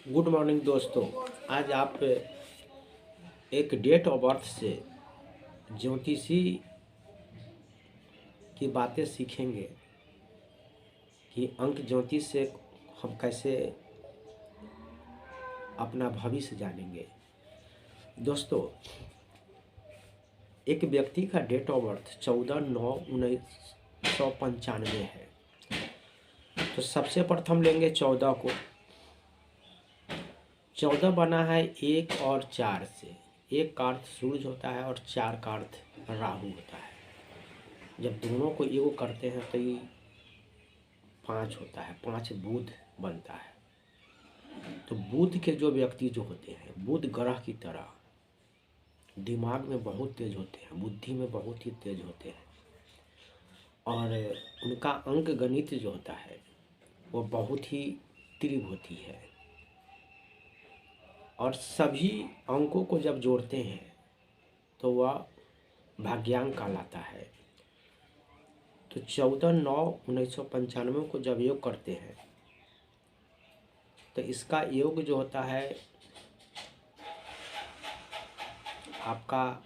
Good morning दोस्तों। आज आप एक डेट ऑफ बर्थ से ज्योतिषी की बातें सीखेंगे कि अंक ज्योतिष से हम कैसे अपना भविष्य जानेंगे। दोस्तों, एक व्यक्ति का डेट ऑफ बर्थ 14/9/1995 है। तो सबसे प्रथम लेंगे 14 को। 14 बना है 1 और 4 से। 1 का अर्थ सूरज होता है और 4 का अर्थ राहु होता है। जब दोनों को योग करते हैं तो ये 5 होता है। 5 बुध बनता है। तो बुध के जो व्यक्ति जो होते हैं, बुध ग्रह की तरह दिमाग में बहुत तेज होते हैं, बुद्धि में बहुत ही तेज होते हैं और उनका अंक गणित जो होता है वो बहुत ही तीव्र होती है और सभी अंकों को जब जोड़ते हैं तो वह भाग्यांक कहलाता है। तो 14/9/1995 को जब योग करते हैं तो इसका योग जो होता है आपका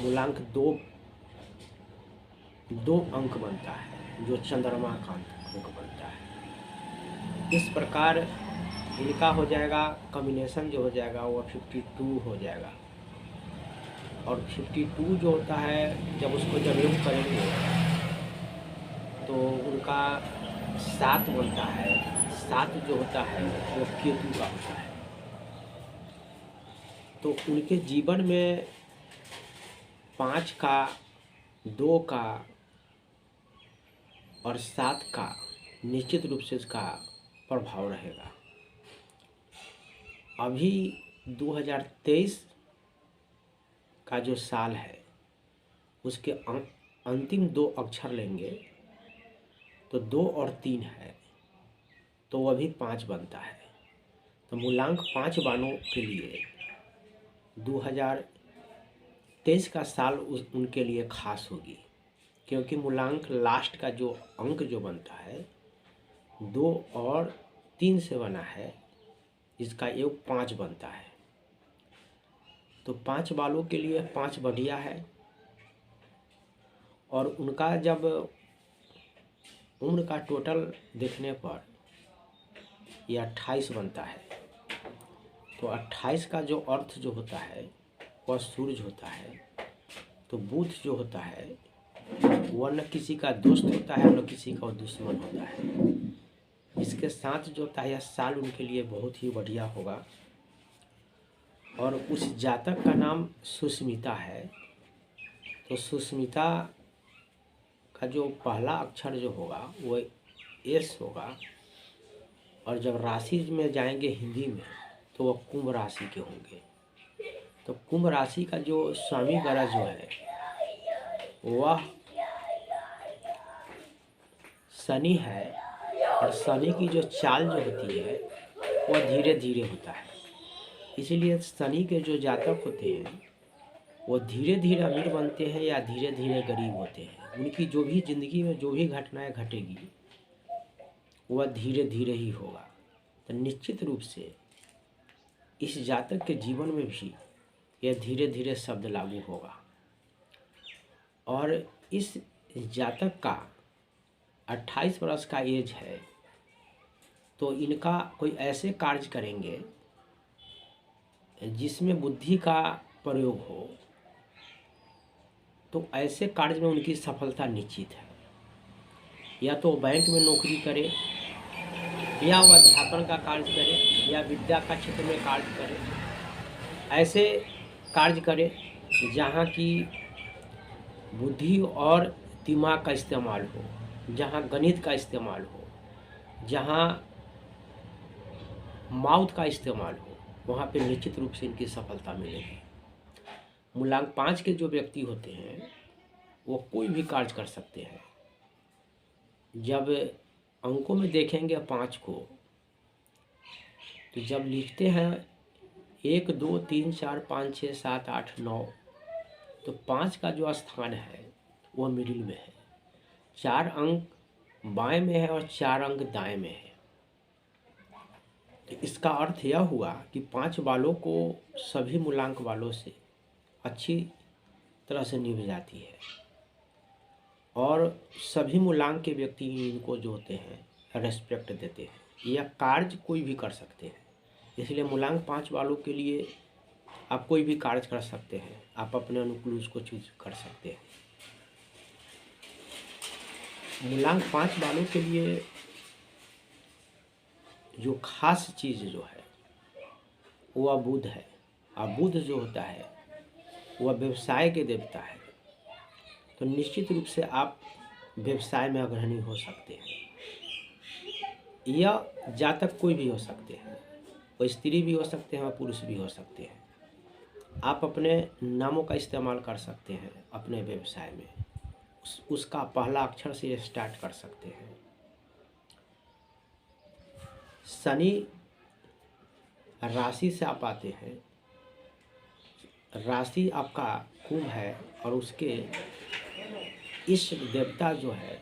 मूलांक दो अंक बनता है, जो चंद्रमा का अंक बनता है। इस प्रकार इनका हो जाएगा, कॉम्बिनेशन जो हो जाएगा वो 52 हो जाएगा। और 52 जो होता है जब उसको जब योग करेंगे तो उनका 7 बनता है। 7 जो होता है वो केतु का होता है। तो उनके जीवन में 5 का, 2 का और 7 का निश्चित रूप से इसका प्रभाव रहेगा। अभी 2023 का जो साल है उसके अंतिम 2 अक्षर लेंगे तो 2 और 3 है तो वह भी 5 बनता है। तो मूलांक 5 वालों के लिए 2023 का साल उनके लिए खास होगी, क्योंकि मूलांक लास्ट का जो अंक जो बनता है 2 और 3 से बना है, इसका योग 5 बनता है। तो 5 वालों के लिए 5 बढ़िया है। और उनका जब उम्र का टोटल देखने पर यह 28 बनता है। तो 28 का जो अर्थ जो होता है वह सूरज होता है। तो बुध जो होता है वह न किसी का दोस्त होता है न किसी का दुश्मन होता है। इसके साथ जो होता है यह साल उनके लिए बहुत ही बढ़िया होगा। और उस जातक का नाम सुष्मिता है। तो सुष्मिता का जो पहला अक्षर जो होगा वो एस होगा। और जब राशि में जाएंगे हिंदी में तो वह कुंभ राशि के होंगे। तो कुंभ राशि का जो स्वामी ग्रह जो है वह शनि है। और शनि की जो चाल जो होती है वह धीरे धीरे होता है। इसीलिए शनि के जो जातक होते हैं वो धीरे धीरे अमीर बनते हैं या धीरे धीरे गरीब होते हैं। उनकी जो भी ज़िंदगी में जो भी घटनाएं घटेगी वह धीरे धीरे ही होगा। तो निश्चित रूप से इस जातक के जीवन में भी यह धीरे धीरे शब्द लागू होगा। और इस जातक का 28 वर्ष का एज है। तो इनका कोई ऐसे कार्य करेंगे जिसमें बुद्धि का प्रयोग हो तो ऐसे कार्य में उनकी सफलता निश्चित है। या तो बैंक में नौकरी करे, या वह अध्यापन का कार्य करे, या विद्या का क्षेत्र में कार्य करे। ऐसे कार्य करे जहाँ की बुद्धि और दिमाग का इस्तेमाल हो, जहाँ गणित का इस्तेमाल हो, जहाँ माउथ का इस्तेमाल हो, वहाँ पे निश्चित रूप से इनकी सफलता मिलेगी। मूलांक 5 के जो व्यक्ति होते हैं वो कोई भी कार्य कर सकते हैं। जब अंकों में देखेंगे 5 को तो जब लिखते हैं 1 2 3 4 5 6 7 8 9, तो 5 का जो स्थान है वो मिडिल में है। 4 अंक बाएं में है और 4 अंक दाएं में है। तो इसका अर्थ यह हुआ कि 5 बालों को सभी मूलांक वालों से अच्छी तरह से निभ जाती है और सभी मूलांक के व्यक्ति इनको जो होते हैं रेस्पेक्ट देते हैं या कार्य कोई भी कर सकते हैं। इसलिए मूलांक 5 वालों के लिए आप कोई भी कार्य कर सकते हैं, आप अपने अनुकूल उसको चूज कर सकते हैं। मूलांक 5 वालों के लिए जो खास चीज़ जो है वह बुध है, और बुध जो होता है वह व्यवसाय के देवता है। तो निश्चित रूप से आप व्यवसाय में अग्रणी हो सकते हैं। यह जातक कोई भी हो सकते हैं, वो स्त्री भी हो सकते हैं और पुरुष भी हो सकते हैं। आप अपने नामों का इस्तेमाल कर सकते हैं अपने व्यवसाय में, उसका पहला अक्षर से स्टार्ट कर सकते हैं। शनि राशि से आप आते हैं, राशि आपका कुंभ है और उसके इष्ट देवता जो है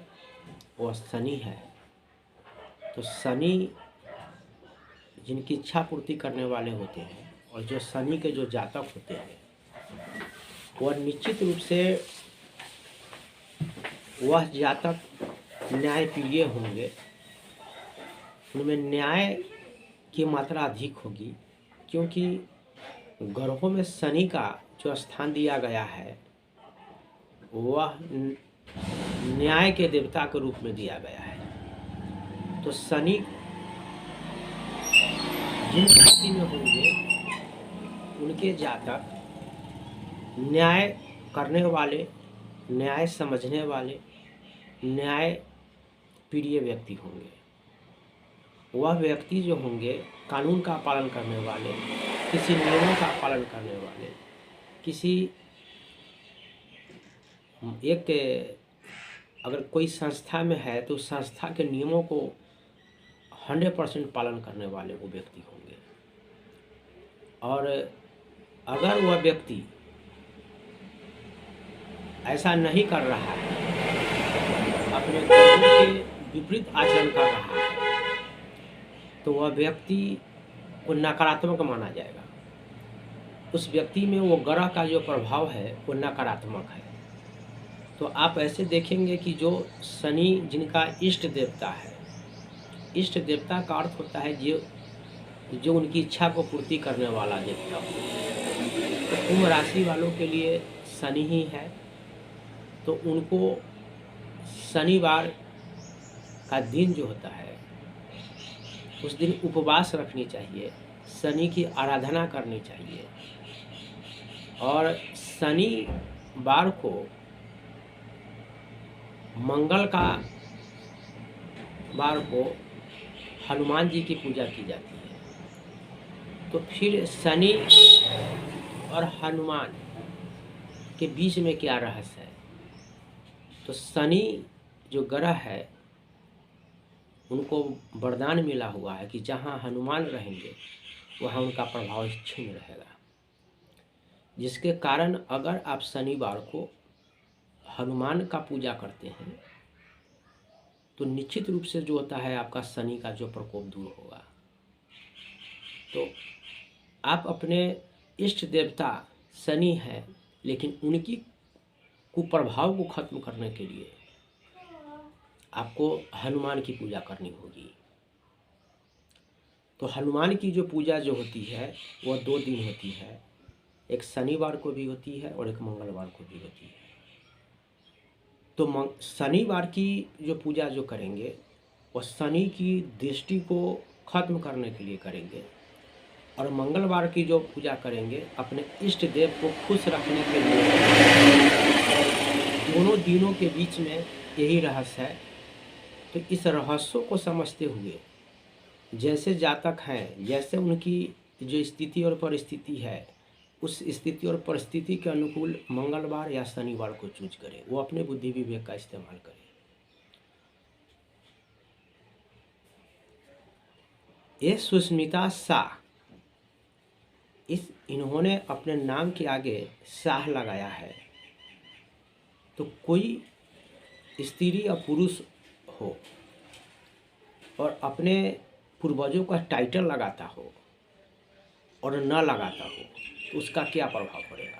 वह शनि है। तो शनि जिनकी इच्छा पूर्ति करने वाले होते हैं और जो शनि के जो जातक होते हैं वह निश्चित रूप से वह जातक न्यायप्रिय होंगे, उनमें न्याय की मात्रा अधिक होगी, क्योंकि ग्रहों में शनि का जो स्थान दिया गया है वह न्याय के देवता के रूप में दिया गया है। तो शनि जिन राशि में होंगे उनके जातक न्याय करने वाले, न्याय समझने वाले, न्याय प्रिय व्यक्ति होंगे। वह व्यक्ति जो होंगे कानून का पालन करने वाले, किसी नियमों का पालन करने वाले, किसी एक अगर कोई संस्था में है तो संस्था के नियमों को 100% पालन करने वाले वो व्यक्ति होंगे। और अगर वह व्यक्ति ऐसा नहीं कर रहा है, अपने कर्मों के विपरीत आचरण कर रहा है, तो वह व्यक्ति को नकारात्मक माना जाएगा। उस व्यक्ति में वो ग्रह का जो प्रभाव है वो नकारात्मक है। तो आप ऐसे देखेंगे कि जो शनि जिनका इष्ट देवता है, इष्ट देवता का अर्थ होता है जो उनकी इच्छा को पूर्ति करने वाला देवता हो। तो कुंभ राशि वालों के लिए शनि ही है, तो उनको शनिवार का दिन जो होता है उस दिन उपवास रखनी चाहिए, शनि की आराधना करनी चाहिए। और शनिवार को मंगल का वार को हनुमान जी की पूजा की जाती है। तो फिर शनि और हनुमान के बीच में क्या रहस्य है? तो शनि जो ग्रह है उनको वरदान मिला हुआ है कि जहाँ हनुमान रहेंगे वहाँ उनका प्रभाव क्षीण रहेगा, जिसके कारण अगर आप शनिवार को हनुमान का पूजा करते हैं तो निश्चित रूप से जो होता है आपका शनि का जो प्रकोप दूर होगा। तो आप अपने इष्ट देवता शनि है, लेकिन उनकी कुप्रभाव को खत्म करने के लिए आपको हनुमान की पूजा करनी होगी। तो हनुमान की जो पूजा जो होती है वह 2 दिन होती है, एक शनिवार को भी होती है और एक मंगलवार को भी होती है। तो शनिवार की जो पूजा जो करेंगे वह शनि की दृष्टि को खत्म करने के लिए करेंगे, और मंगलवार की जो पूजा करेंगे अपने इष्ट देव को खुश रखने के लिए। दोनों दिनों के बीच में यही रहस्य है। तो इस रहस्यों को समझते हुए जैसे जातक हैं, जैसे उनकी जो स्थिति और परिस्थिति है, उस स्थिति और परिस्थिति के अनुकूल मंगलवार या शनिवार को चूज करें, वो अपने बुद्धि विवेक का इस्तेमाल करें। ये सुष्मिता शाह, इन्होंने अपने नाम के आगे शाह लगाया है। तो कोई स्त्री या पुरुष हो और अपने पूर्वजों का टाइटल लगाता हो और न लगाता हो तो उसका क्या प्रभाव पड़ेगा।